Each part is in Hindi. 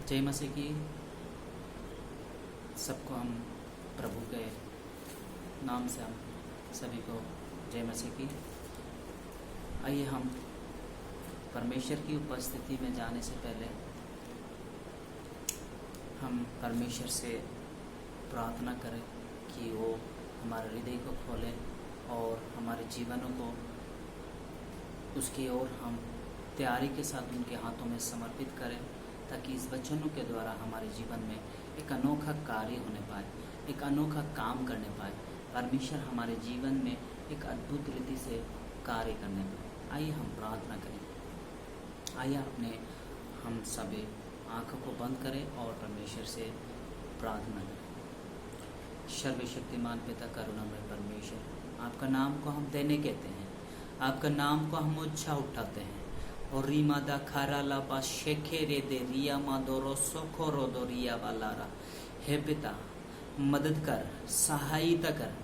जय मसीह की। सबको हम प्रभु के नाम से हम सभी को जय मसीह की। आइए हम परमेश्वर की उपस्थिति में जाने से पहले हम परमेश्वर से प्रार्थना करें कि वो हमारे हृदय को खोले और हमारे जीवनों को उसकी ओर हम तैयारी के साथ उनके हाथों में समर्पित करें, ताकि इस वचनों के द्वारा हमारे जीवन में एक अनोखा कार्य होने पाए, एक अनोखा काम करने पाए, परमेश्वर हमारे जीवन में एक अद्भुत रीति से कार्य करने पाए। आइए हम प्रार्थना करें। आइए अपने हम सभी आँखों को बंद करें और परमेश्वर से प्रार्थना करें। सर्वशक्तिमान पिता करुणामय परमेश्वर, आपका नाम को हम देने कहते हैं, आपका नाम को हम ऊंचा उठाते हैं। और रीमा दा खारा लापा शेखे रे दे रिया मादोरो सोखो रोदो रिया वालारा। हे पिता, मदद कर, सहायता कर।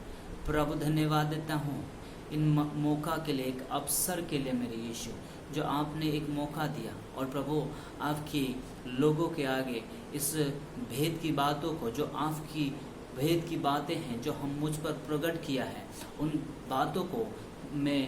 प्रभु धन्यवाद देता हूँ इन मौका के लिए, एक अवसर के लिए मेरे यीशु, जो आपने एक मौका दिया। और प्रभु आपकी लोगों के आगे इस भेद की बातों को, जो आपकी भेद की बातें हैं जो हम मुझ पर प्रकट किया है, उन बातों को मैं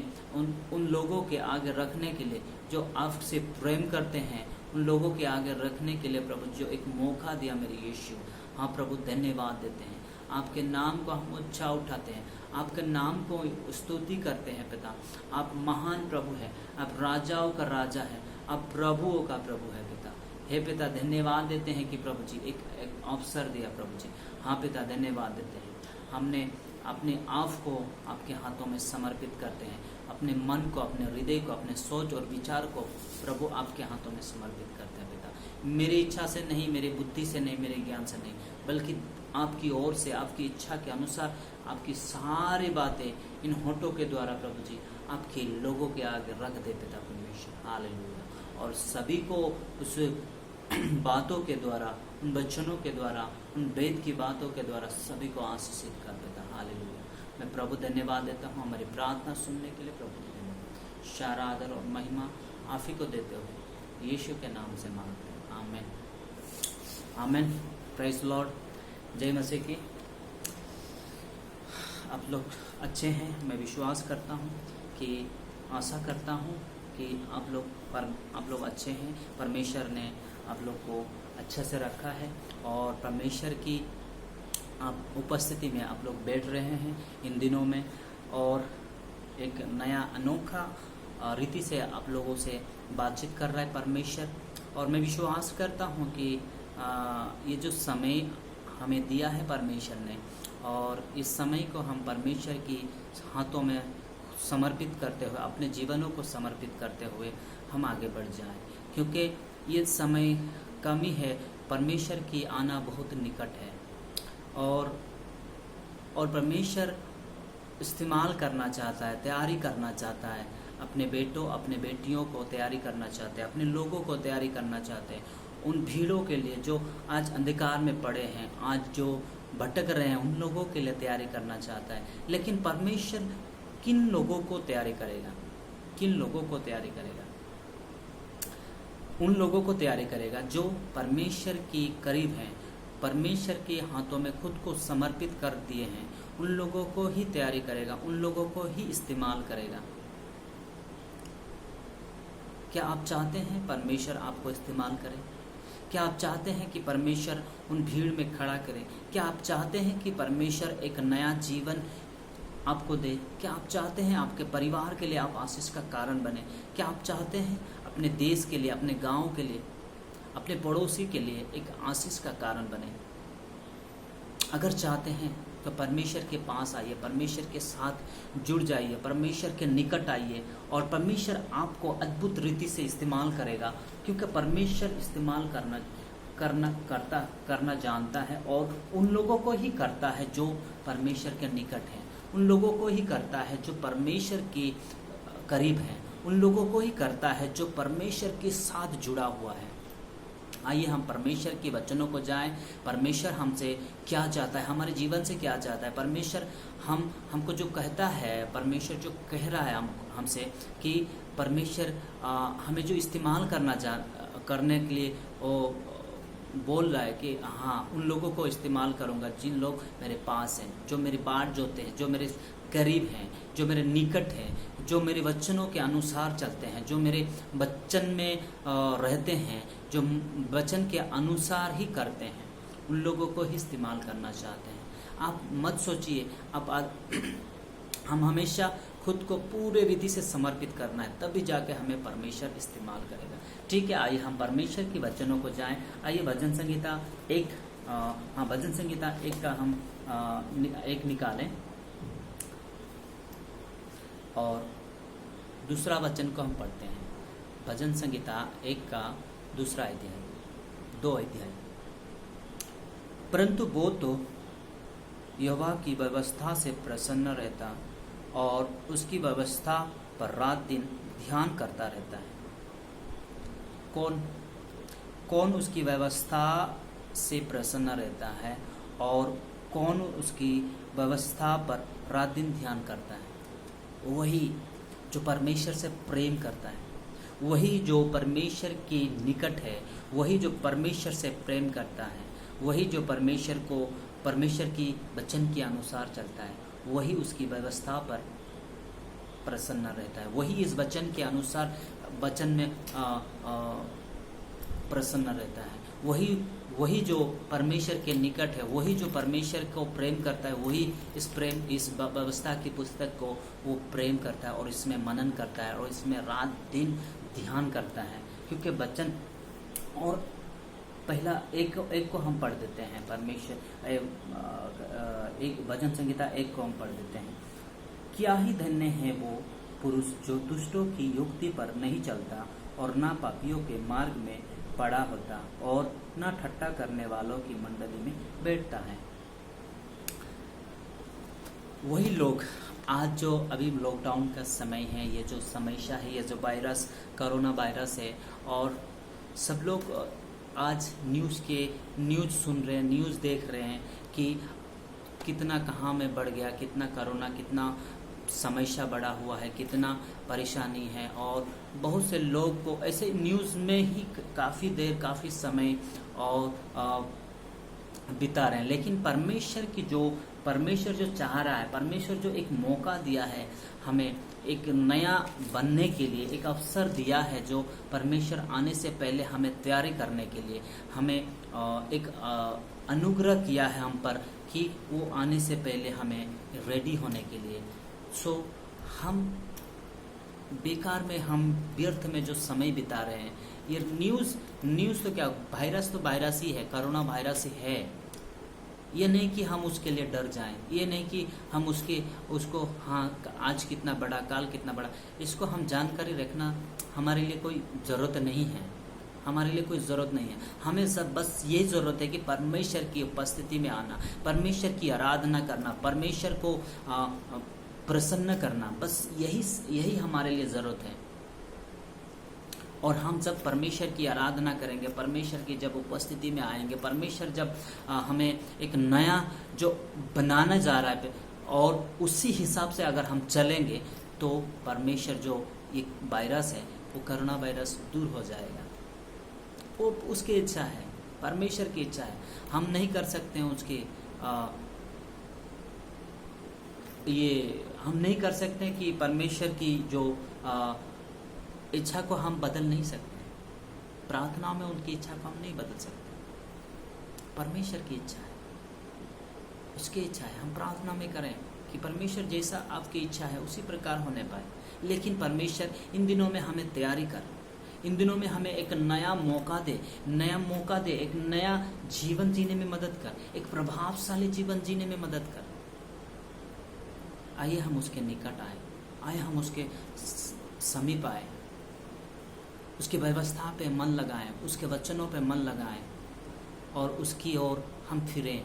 उन लोगों के आगे रखने के लिए जो आपसे प्रेम करते हैं, उन लोगों के आगे रखने के लिए प्रभु जो एक मौका दिया मेरे यीशु, हाँ प्रभु धन्यवाद देते हैं। आपके नाम को हम ऊंचा उठाते हैं, आपके नाम को स्तुति करते हैं। पिता, आप महान प्रभु हैं, आप राजाओं का राजा है, आप प्रभुओं का प्रभु है। पिता, हे पिता धन्यवाद देते हैं कि प्रभु जी एक अवसर दिया प्रभु जी। हाँ पिता धन्यवाद देते हैं। हमने अपने आप को आपके हाथों में समर्पित करते हैं, अपने मन को, अपने हृदय को, अपने सोच और विचार को प्रभु आपके हाथों में समर्पित करते हैं। पिता, मेरी इच्छा से नहीं, मेरी बुद्धि से नहीं, मेरे ज्ञान से नहीं, बल्कि आपकी ओर से, आपकी इच्छा के अनुसार आपकी सारी बातें इन होठों के द्वारा प्रभु जी आपके लोगों के आगे रख दे पिता परमेश्वर। हालेलुया। और सभी को उस बातों के द्वारा, उन वचनों के द्वारा, उन वेद की बातों के द्वारा सभी को आशीषित कर देता। हालेलुया। मैं प्रभु धन्यवाद देता हूँ हमारी प्रार्थना सुनने के लिए। प्रभु धन्यवाद, सारा आदर और महिमा आप ही को देते हुए यीशु के नाम से मांगते हैं। Amen, amen. Praise lord. जय मसीह की। आप लोग अच्छे हैं, मैं विश्वास करता हूँ कि, आशा करता हूँ कि आप लोग अच्छे हैं। परमेश्वर ने आप लोग को अच्छे से रखा है और परमेश्वर की आप उपस्थिति में आप लोग बैठ रहे हैं इन दिनों में, और एक नया अनोखा रीति से आप लोगों से बातचीत कर रहा है परमेश्वर। और मैं विश्वास करता हूँ कि ये जो समय हमें दिया है परमेश्वर ने, और इस समय को हम परमेश्वर की हाथों में समर्पित करते हुए, अपने जीवनों को समर्पित करते हुए हम आगे बढ़ जाएं, क्योंकि ये समय कमी है, परमेश्वर की आना बहुत निकट है। और परमेश्वर इस्तेमाल करना चाहता है, तैयारी करना चाहता है, अपने बेटों, अपने बेटियों को तैयारी करना चाहते हैं, अपने लोगों को तैयारी करना चाहते हैं, उन भीड़ों के लिए जो आज अंधकार में पड़े हैं, आज जो भटक रहे हैं, उन लोगों के लिए तैयारी करना चाहता है। लेकिन परमेश्वर किन लोगों को तैयारी करेगा? किन लोगों को तैयारी करेगा? उन लोगों को तैयारी करेगा जो परमेश्वर की करीब हैं, परमेश्वर के हाथों में खुद को समर्पित कर दिए हैं। उन लोगों को ही तैयारी करेगा, उन लोगों को ही इस्तेमाल करेगा। क्या आप चाहते हैं परमेश्वर आपको इस्तेमाल करे? क्या आप चाहते हैं कि परमेश्वर उन भीड़ में खड़ा करे? क्या आप चाहते हैं कि परमेश्वर एक नया जीवन आपको दे? क्या आप चाहते हैं आपके परिवार के लिए आप आशीष का कारण बने? क्या आप चाहते हैं अपने देश के लिए, अपने गांव के लिए, अपने पड़ोसी के लिए एक आशीष का कारण बने? अगर चाहते हैं तो परमेश्वर के पास आइए, परमेश्वर के साथ जुड़ जाइए, परमेश्वर के निकट आइए, और परमेश्वर आपको अद्भुत रीति से इस्तेमाल करेगा, क्योंकि परमेश्वर इस्तेमाल करना जानता है, और उन लोगों को ही करता है जो परमेश्वर के निकट हैं, उन लोगों को ही करता है जो परमेश्वर के करीब हैं, उन लोगों को ही करता है जो परमेश्वर के साथ जुड़ा हुआ है। आइए हम परमेश्वर के वचनों को जाएं। परमेश्वर हमसे क्या चाहता है, हमारे जीवन से क्या चाहता है? परमेश्वर हमको जो कहता है, परमेश्वर जो कह रहा है हमसे कि परमेश्वर हमें जो इस्तेमाल करने के लिए वो बोल रहा है कि हाँ उन लोगों को इस्तेमाल करूँगा जिन लोग मेरे पास हैं, जो मेरी बाट जोते हैं, जो मेरे करीब हैं, जो मेरे निकट हैं, जो मेरे वचनों के अनुसार चलते हैं, जो मेरे वचन में रहते हैं, जो वचन के अनुसार ही करते हैं, उन लोगों को ही इस्तेमाल करना चाहते हैं। आप मत सोचिए हम हमेशा खुद को पूरे विधि से समर्पित करना है, तभी जाके हमें परमेश्वर इस्तेमाल करेगा। ठीक है, आइए हम परमेश्वर की वचनों को जाएं। आइए भजन संहिता भजन संहिता 1 का हम एक निकालें और दूसरा वचन को हम पढ़ते हैं। भजन संहिता 1 का दूसरा अध्याय, 2 अध्याय। परंतु वो तो यहोवा की व्यवस्था से प्रसन्न रहता और उसकी व्यवस्था पर रात दिन ध्यान करता रहता है। कौन उसकी व्यवस्था से प्रसन्न रहता है और कौन उसकी व्यवस्था पर रात दिन ध्यान करता है? वही जो परमेश्वर से प्रेम करता है, वही जो परमेश्वर के निकट है, वही जो परमेश्वर से प्रेम करता है, वही जो परमेश्वर की वचन के अनुसार चलता है, वही उसकी व्यवस्था पर प्रसन्न रहता है, वही इस वचन के अनुसार वचन में प्रसन्न रहता है। वही जो परमेश्वर के निकट है, वही जो परमेश्वर को प्रेम करता है, वही इस व्यवस्था की पुस्तक को वो प्रेम करता है और इसमें मनन करता है और इसमें रात दिन ध्यान करता है। क्योंकि वचन और पहला एक को हम पढ़ देते हैं। परमेश्वर एक भजन संहिता 1 को हम पढ़ देते हैं। क्या ही धन्य है वो पुरुष जो दुष्टों की युक्ति पर नहीं चलता और ना पापियों के मार्ग में पड़ा होता और ना ठट्ठा करने वालों की मंडली में बैठता है। वही लोग आज जो अभी लॉकडाउन का समय है, ये जो समस्या है, ये जो वायरस कोरोना वायरस है, और सब लोग आज न्यूज़ सुन रहे हैं, न्यूज़ देख रहे हैं कि कितना कहाँ में बढ़ गया, कितना कोरोना, कितना समस्या बढ़ा हुआ है, कितना परेशानी है। और बहुत से लोग को ऐसे न्यूज़ में ही काफ़ी देर, काफ़ी समय और बिता रहे हैं। लेकिन परमेश्वर जो चाह रहा है, परमेश्वर जो एक मौका दिया है हमें, एक नया बनने के लिए एक अवसर दिया है, जो परमेश्वर आने से पहले हमें तैयारी करने के लिए हमें एक अनुग्रह किया है हम पर, कि वो आने से पहले हमें रेडी होने के लिए। हम बेकार में, हम व्यर्थ में जो समय बिता रहे हैं, ये न्यूज़ तो क्या, वायरस ही है, कोरोना वायरस ही है। ये नहीं कि हम उसके लिए डर जाएं, ये नहीं कि हम उसको आज कितना बड़ा, काल कितना बड़ा, इसको हम जानकारी रखना हमारे लिए कोई ज़रूरत नहीं है। हमें सब बस ये ज़रूरत है कि परमेश्वर की उपस्थिति में आना, परमेश्वर की आराधना करना, परमेश्वर को प्रसन्न करना, बस यही हमारे लिए ज़रूरत है। और हम जब परमेश्वर की आराधना करेंगे, परमेश्वर की जब उपस्थिति में आएंगे, परमेश्वर जब हमें एक नया जो बनाना जा रहा है, और उसी हिसाब से अगर हम चलेंगे, तो परमेश्वर जो एक वायरस है, वो कोरोना वायरस दूर हो जाएगा। वो उसकी इच्छा है, परमेश्वर की इच्छा है। हम नहीं कर सकते हैं हम नहीं कर सकते कि परमेश्वर की जो इच्छा को हम बदल नहीं सकते। प्रार्थना में उनकी इच्छा को हम नहीं बदल सकते। परमेश्वर की इच्छा है, उसकी इच्छा है, हम प्रार्थना में करें कि परमेश्वर जैसा आपकी इच्छा है उसी प्रकार होने पाए। लेकिन परमेश्वर इन दिनों में हमें तैयारी कर, इन दिनों में हमें एक नया मौका दे, एक नया जीवन जीने में मदद कर, एक प्रभावशाली जीवन जीने में मदद कर। आइए हम उसके निकट आए हम उसके समीप आए, उसकी व्यवस्था पे मन लगाएं, उसके वचनों पे मन लगाएं और उसकी ओर हम फिरें।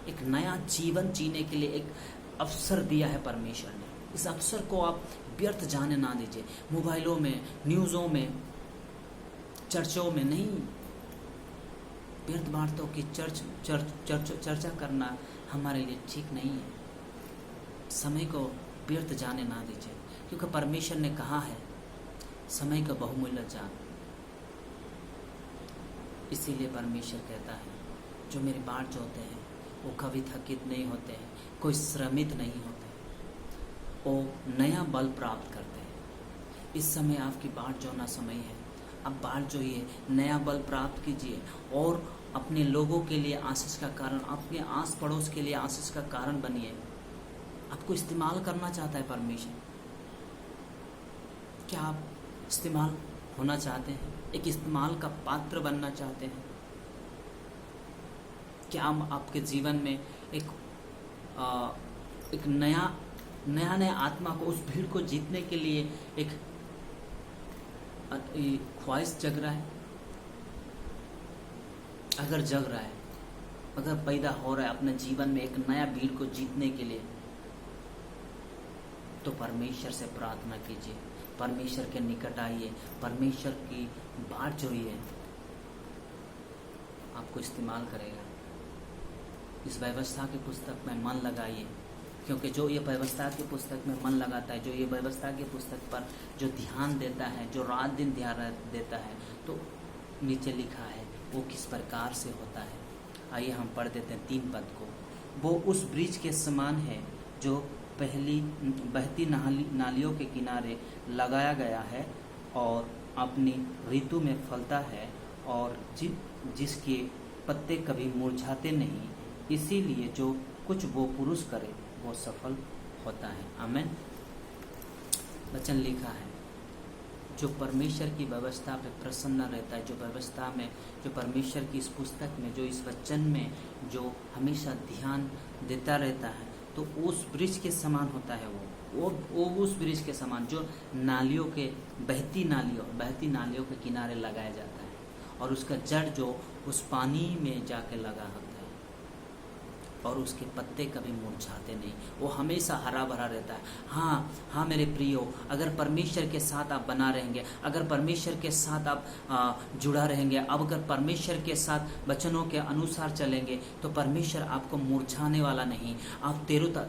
एक नया जीवन जीने के लिए एक अवसर दिया है परमेश्वर ने। इस अवसर को आप व्यर्थ जाने ना दीजिए। मोबाइलों में, न्यूज़ों में, चर्चों में नहीं, व्यर्थ बातों की चर्चा करना हमारे लिए ठीक नहीं है। समय को व्यर्थ जाने ना दीजिए, क्योंकि परमेश्वर ने कहा है समय का बहुमूल्य जान। इसीलिए परमेश्वर कहता है जो मेरी बाट जोते हैं वो कभी थकित नहीं होते हैं, कोई श्रमित नहीं होते, वो नया बल प्राप्त करते हैं। इस समय आपकी बाट जोना समय है, अब बाट जोइए, नया बल प्राप्त कीजिए और अपने लोगों के लिए आशीष का कारण, अपने आस पड़ोस के लिए आशीष का कारण बनिए। आपको इस्तेमाल करना चाहता है परमेश्वर। क्या आप इस्तेमाल होना चाहते हैं? एक इस्तेमाल का पात्र बनना चाहते हैं? क्या हम आपके जीवन में एक नया आत्मा को, उस भीड़ को जीतने के लिए एक ख्वाहिश जग रहा है? अगर जग रहा है, अगर पैदा हो रहा है अपने जीवन में एक नया भीड़ को जीतने के लिए, तो परमेश्वर से प्रार्थना कीजिए, परमेश्वर के निकट आइए, परमेश्वर की बाट जोइए, आपको इस्तेमाल करेगा। इस व्यवस्था की पुस्तक में मन लगाइए, क्योंकि जो ये व्यवस्था की पुस्तक में मन लगाता है, जो ये व्यवस्था की पुस्तक पर जो ध्यान देता है, जो रात दिन ध्यान देता है, तो नीचे लिखा है वो किस प्रकार से होता है। आइए हम पढ़ देते हैं 3 पद को। वो उस ब्रिज के समान है जो पहली बहती नालियों के किनारे लगाया गया है और अपनी ऋतु में फलता है और जिसके पत्ते कभी मुरझाते नहीं, इसीलिए जो कुछ वो पुरुष करे वो सफल होता है। आमीन। वचन लिखा है जो परमेश्वर की व्यवस्था पे प्रसन्न रहता है, जो व्यवस्था में, जो परमेश्वर की इस पुस्तक में, जो इस वचन में जो हमेशा ध्यान देता रहता है, तो उस वृक्ष के समान होता है। वो उस वृक्ष के समान जो नालियों के बहती नालियों के किनारे लगाया जाता है और उसका जड़ जो उस पानी में जाके लगा होता है और उसके पत्ते कभी मुरझाते नहीं, वो हमेशा हरा भरा रहता है। हाँ मेरे प्रियो, अगर परमेश्वर के साथ आप बना रहेंगे, अगर परमेश्वर के साथ आप जुड़ा रहेंगे, अब अगर परमेश्वर के साथ वचनों के अनुसार चलेंगे, तो परमेश्वर आपको मुरझाने वाला नहीं, आप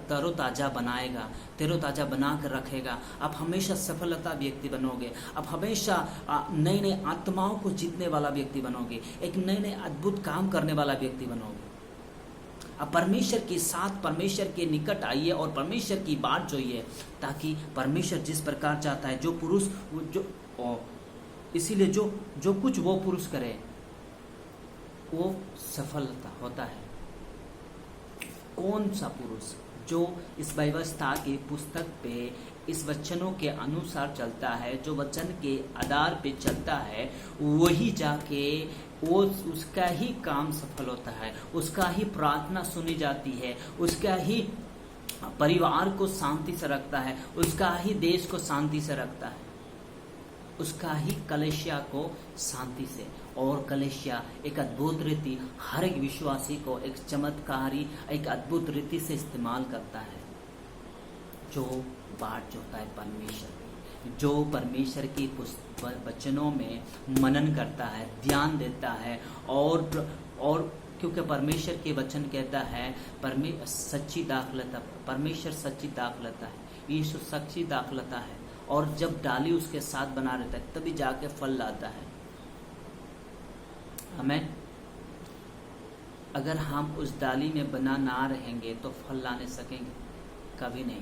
तरोताजा बनाएगा, तरोताजा बना कर रखेगा। आप हमेशा सफलता व्यक्ति बनोगे, आप हमेशा नई नई आत्माओं को जीतने वाला व्यक्ति बनोगे, एक नए नए अद्भुत काम करने वाला व्यक्ति बनोगे। अब परमेश्वर के साथ, परमेश्वर के निकट आइए और परमेश्वर की बात जोइए, ताकि परमेश्वर जिस प्रकार चाहता है, जो पुरुष इसीलिए जो कुछ वो पुरुष करे वो सफलता होता है। कौन सा पुरुष जो इस व्यवस्था की पुस्तक पे, इस वचनों के अनुसार चलता है, जो वचन के आधार पे चलता है, वही जाके उसका ही काम सफल होता है, उसका ही प्रार्थना सुनी जाती है, उसका ही परिवार को शांति से रखता है, उसका ही देश को शांति से रखता है, उसका ही कलेशिया को शांति से। और कलेशिया एक अद्भुत रीति हर एक विश्वासी को एक चमत्कारी, एक अद्भुत रीति से इस्तेमाल करता है, जो बाट जोता है परमेश्वर, जो परमेश्वर की वचनों में मनन करता है, ध्यान देता है और क्योंकि परमेश्वर के वचन कहता है सच्ची दाखलता, परमेश्वर सच्ची दाखलता है, यीशु सच्ची दाखलता है, और जब डाली उसके साथ बना रहता है तभी जाके फल लाता है। आमीन। अगर हम उस डाली में बना ना रहेंगे तो फल ला नहीं सकेंगे, कभी नहीं।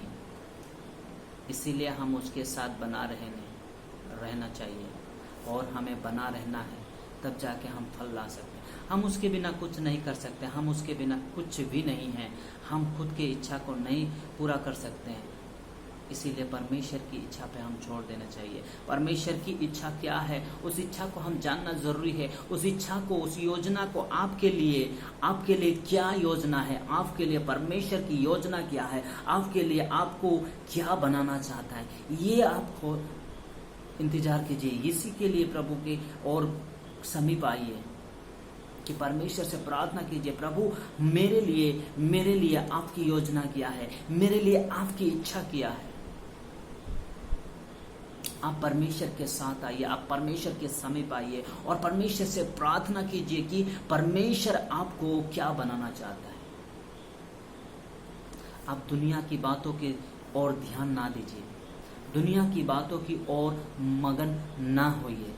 इसीलिए हम उसके साथ बना रहना चाहिए और हमें बना रहना है, तब जाके हम फल ला सकते हैं। हम उसके बिना कुछ नहीं कर सकते, हम उसके बिना कुछ भी नहीं हैं, हम खुद की इच्छा को नहीं पूरा कर सकते हैं। इसीलिए परमेश्वर की इच्छा पे हम छोड़ देना चाहिए। परमेश्वर की इच्छा क्या है, उस इच्छा को हम जानना जरूरी है। उस इच्छा को, उस योजना को आपके लिए क्या योजना है, आपके लिए परमेश्वर की योजना क्या है, आपके लिए आपको क्या बनाना चाहता है, ये आपको इंतजार कीजिए। इसी के लिए प्रभु के और समीप आइए कि परमेश्वर से प्रार्थना कीजिए, प्रभु मेरे लिए आपकी योजना क्या है, मेरे लिए आपकी इच्छा क्या है। आप परमेश्वर के साथ आइए, आप परमेश्वर के समीप आइए और परमेश्वर से प्रार्थना कीजिए कि परमेश्वर आपको क्या बनाना चाहता है। आप दुनिया की बातों की ओर ध्यान ना दीजिए, दुनिया की बातों की ओर मगन ना होइए।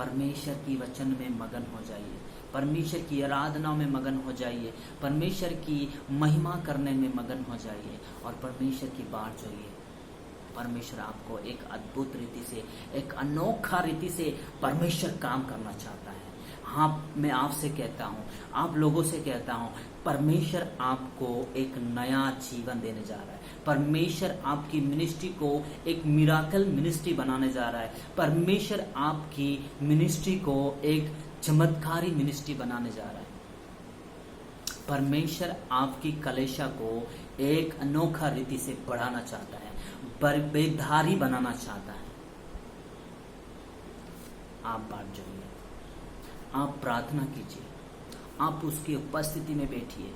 परमेश्वर की वचन में मगन हो जाइए, परमेश्वर की आराधना में मगन हो जाइए, परमेश्वर की महिमा करने में मगन हो जाइए और परमेश्वर की बात जोइए। परमेश्वर आपको एक अद्भुत रीति से, एक अनोखा रीति से परमेश्वर काम करना चाहता है। हाँ, मैं आपसे कहता हूँ, आप लोगों से कहता हूँ, परमेश्वर आपको एक नया जीवन देने जा रहा है। परमेश्वर आपकी मिनिस्ट्री को एक मिराकल मिनिस्ट्री बनाने जा रहा है। परमेश्वर आपकी मिनिस्ट्री को एक चमत्कारी मिनिस्ट्री बनाने जा रहा है। परमेश्वर आपकी कलेशा को एक अनोखा रीति से बढ़ाना चाहता है, बेधारी बनाना चाहता है। आप बात जोइए, आप प्रार्थना कीजिए, आप उसकी उपस्थिति में बैठिए,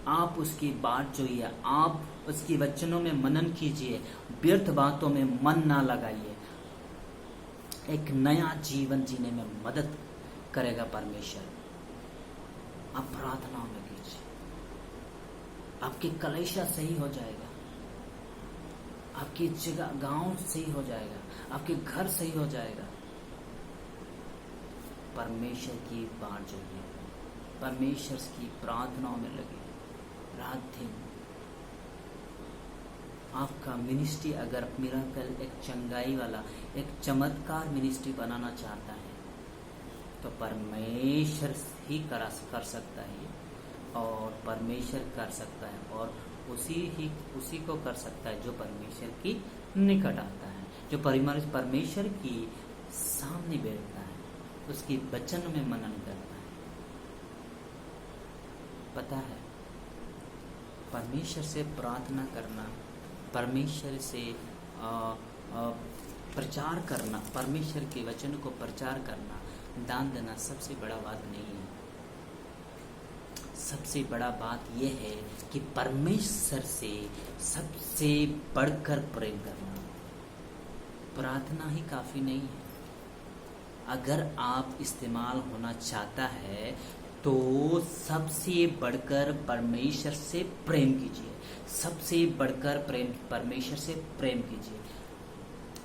आप उसकी बात जोइए, आप उसके वचनों में मनन कीजिए, व्यर्थ बातों में मन ना लगाइए। एक नया जीवन जीने में मदद करेगा परमेश्वर। आप प्रार्थनाओं में कीजिए, आपकी कलेशा सही हो जाएगा, आपकी जगह गांव सही हो जाएगा, आपके घर सही हो जाएगा। परमेश्वर की बात जोइए, परमेश्वर की प्रार्थनाओं में लगे रात दिन। आपका मिनिस्ट्री अगर मिराकल, एक चंगाई वाला, एक चमत्कार मिनिस्ट्री बनाना चाहता है तो परमेश्वर ही कर सकता है, और परमेश्वर कर सकता है, और उसी को कर सकता है जो परमेश्वर की निकट आता है, जो परमेश्वर की सामने बैठता है, उसकी वचन में मनन करता है। पता है, परमेश्वर से प्रार्थना करना, परमेश्वर से प्रचार करना, परमेश्वर के वचन को प्रचार करना, दान देना सबसे बड़ा बात नहीं है। सबसे बड़ा बात यह है कि परमेश्वर से सबसे बढ़कर प्रेम करना। प्रार्थना ही काफी नहीं है। अगर आप इस्तेमाल होना चाहता है तो सबसे बढ़कर परमेश्वर से प्रेम कीजिए, सबसे बढ़कर परमेश्वर से प्रेम कीजिए,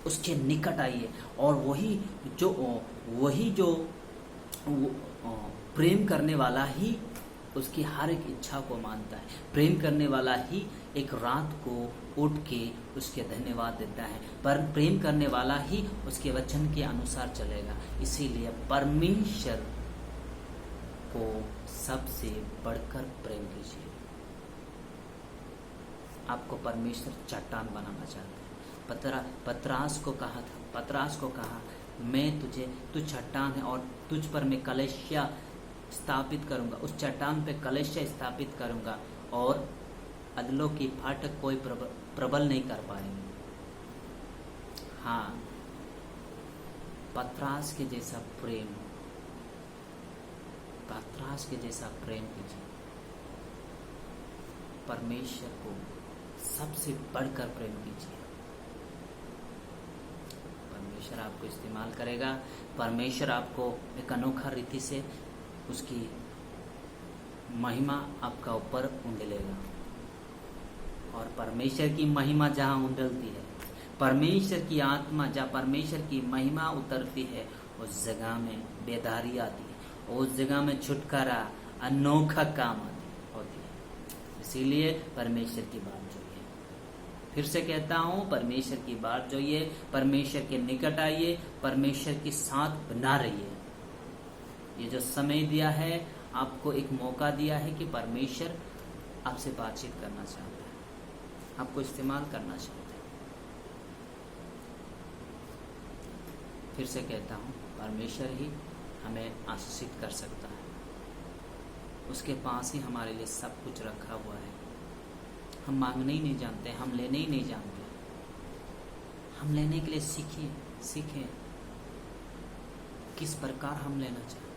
उसके निकट आइए। और वही जो प्रेम करने वाला ही उसकी हर एक इच्छा को मानता है। प्रेम करने वाला ही एक रात को उठ के उसके धन्यवाद देता है, पर प्रेम करने वाला ही उसके वचन के अनुसार चलेगा। इसीलिए परमेश्वर को सबसे बढ़कर प्रेम कीजिए। आपको परमेश्वर चट्टान बनाना चाहता है। पतरास को कहा तू चट्टान है और तुझ पर मैं कलेशा स्थापित करूंगा, उस चट्टान पे कलेशा स्थापित करूंगा और अदलों की फाटक कोई प्रबल नहीं कर पाएंगे। हाँ, पतरास के जैसा प्रेम कीजिए। परमेश्वर को सबसे बढ़कर प्रेम कीजिए। परमेश्वर आपको इस्तेमाल करेगा। परमेश्वर आपको एक अनोखा रीति से उसकी महिमा आपका ऊपर उंडेलेगा। और परमेश्वर की महिमा जहाँ उंडलती है, परमेश्वर की आत्मा जहाँ परमेश्वर की महिमा उतरती है, उस जगह में बेदारी आती है, उस जगह में छुटकारा, अनोखा काम होती है। इसीलिए परमेश्वर की बात जोइए। फिर से कहता हूँ, परमेश्वर की बात जोइए, परमेश्वर के निकट आइए, परमेश्वर के साथ बना रहिए। ये जो समय दिया है, आपको एक मौका दिया है कि परमेश्वर आपसे बातचीत करना चाहता है, आपको इस्तेमाल करना चाहता है। फिर से कहता हूँ, परमेश्वर ही हमें आशीषित कर सकता है। उसके पास ही हमारे लिए सब कुछ रखा हुआ है। हम मांगने ही नहीं जानते, हम लेने ही नहीं जानते। हम लेने के लिए सीखें किस प्रकार हम लेना चाहते।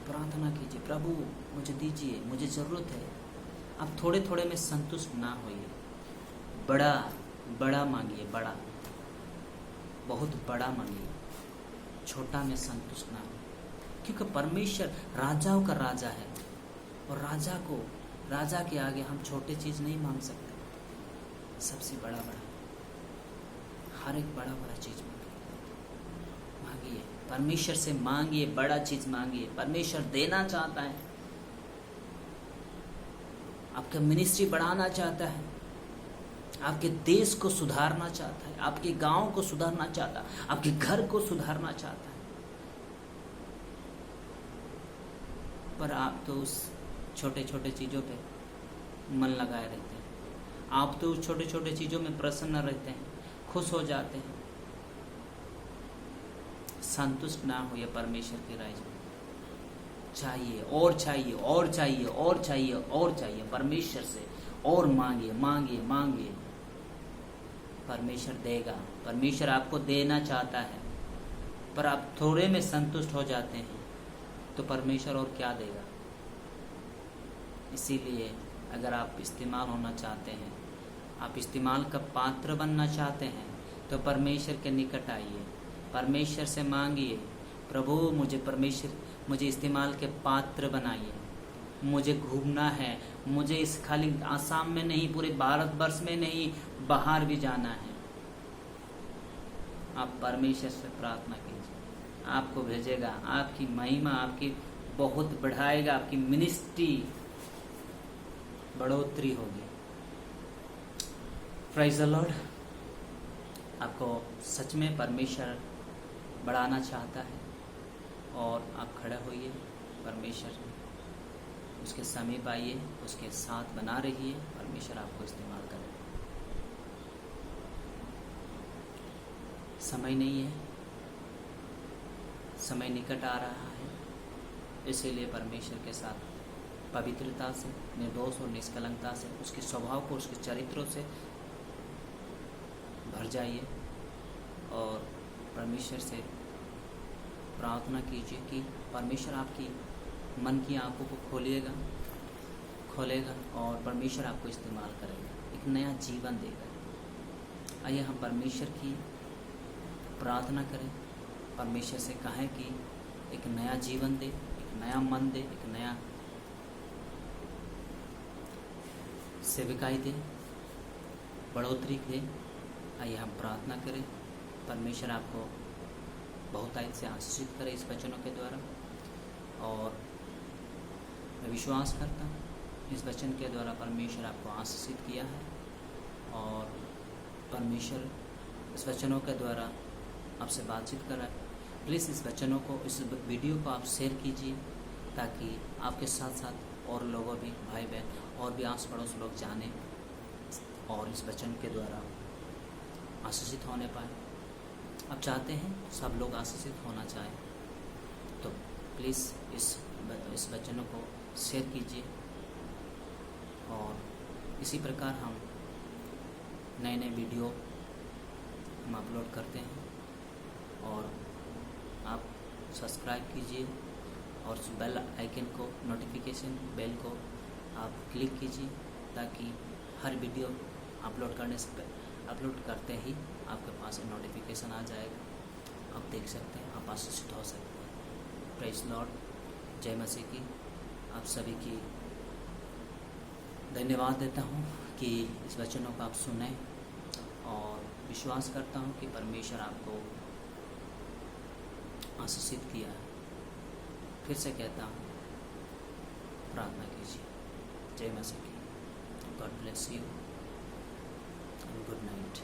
प्रार्थना कीजिए, प्रभु मुझे दीजिए, मुझे ज़रूरत है। अब थोड़े थोड़े में संतुष्ट ना होइए, बड़ा मांगिए, बहुत बड़ा मांगिए, छोटा में संतुष्ट ना हो। क्योंकि परमेश्वर राजाओं का राजा है, और राजा के आगे हम छोटे चीज़ नहीं मांग सकते। सबसे बड़ा हर एक बड़ा चीज़ मांगिए। परमेश्वर से मांगिए, बड़ा चीज मांगिए। परमेश्वर देना चाहता है, आपका मिनिस्ट्री बढ़ाना चाहता है, आपके देश को सुधारना चाहता है, आपके गांव को सुधारना चाहता है, आपके घर को सुधारना चाहता है। पर आप तो उस छोटे छोटे चीज़ों पे मन लगाए रहते हैं, आप तो उस छोटे छोटे चीज़ों में प्रसन्न रहते हैं, खुश हो जाते हैं। संतुष्ट ना हो, यह परमेश्वर के राज में चाहिए और चाहिए और चाहिए और चाहिए और चाहिए। परमेश्वर से और मांगिए मांगिए मांगिए, परमेश्वर देगा। परमेश्वर आपको देना चाहता है, पर आप थोड़े में संतुष्ट हो जाते हैं तो परमेश्वर और क्या देगा। इसीलिए अगर आप इस्तेमाल होना चाहते हैं, आप इस्तेमाल का पात्र बनना चाहते हैं, तो परमेश्वर के निकट आइए, परमेश्वर से मांगिए, प्रभु मुझे इस्तेमाल के पात्र बनाइए। मुझे घूमना है, मुझे इस खाली आसाम में नहीं, पूरे भारतवर्ष में नहीं, बाहर भी जाना है। आप परमेश्वर से प्रार्थना कीजिए, आपको भेजेगा, आपकी महिमा आपकी बहुत बढ़ाएगा, आपकी मिनिस्ट्री बढ़ोतरी होगी। Praise the Lord. आपको सच में परमेश्वर बढ़ाना चाहता है, और आप खड़े होइए, परमेश्वर उसके समीप आइए, उसके साथ बना रहिए, परमेश्वर आपको इस्तेमाल करे। समय नहीं है, समय निकट आ रहा है, इसीलिए परमेश्वर के साथ पवित्रता से, निर्दोष और निष्कलंकता से, उसके स्वभाव को, उसके चरित्रों से भर जाइए और परमेश्वर से प्रार्थना कीजिए कि परमेश्वर आपकी मन की आंखों को खोलेगा और परमेश्वर आपको इस्तेमाल करेगा, एक नया जीवन देगा। आइए हम परमेश्वर की प्रार्थना करें, परमेश्वर से कहें कि एक नया जीवन दे, एक नया मन दे, एक नया सेविकाई दे, बढ़ोतरी दे। आइए हम प्रार्थना करें, परमेश्वर आपको बहुतायत से आशीषित करे इस वचनों के द्वारा। और मैं विश्वास करता हूँ इस वचन के द्वारा परमेश्वर आपको आशीषित किया है, और परमेश्वर इस वचनों के द्वारा आपसे बातचीत कर रहा है। प्लीज़ इस वचनों को, इस वीडियो को आप शेयर कीजिए, ताकि आपके साथ साथ और लोगों भी, भाई बहन और भी आस पड़ोस लोग जाने और इस वचन के द्वारा आशीषित होने पाए। आप चाहते हैं सब लोग आशीषित होना चाहें, तो प्लीज़ इस वचनों को शेयर कीजिए। और इसी प्रकार हम नए नए वीडियो हम अपलोड करते हैं, और आप सब्सक्राइब कीजिए और उस बेल आइकन को, नोटिफिकेशन बेल को आप क्लिक कीजिए, ताकि हर वीडियो अपलोड करते ही आपके पास नोटिफिकेशन आ जाएगा। आप देख सकते हैं, आप आशीषित हो सकते हैं। Praise Lord. जय मसीह की। आप सभी की धन्यवाद देता हूँ कि इस वचनों को आप सुने, और विश्वास करता हूँ कि परमेश्वर आपको आशीषित किया है। फिर से कहता हूँ, प्रार्थना कीजिए। जय मसीह की। God bless you and good night.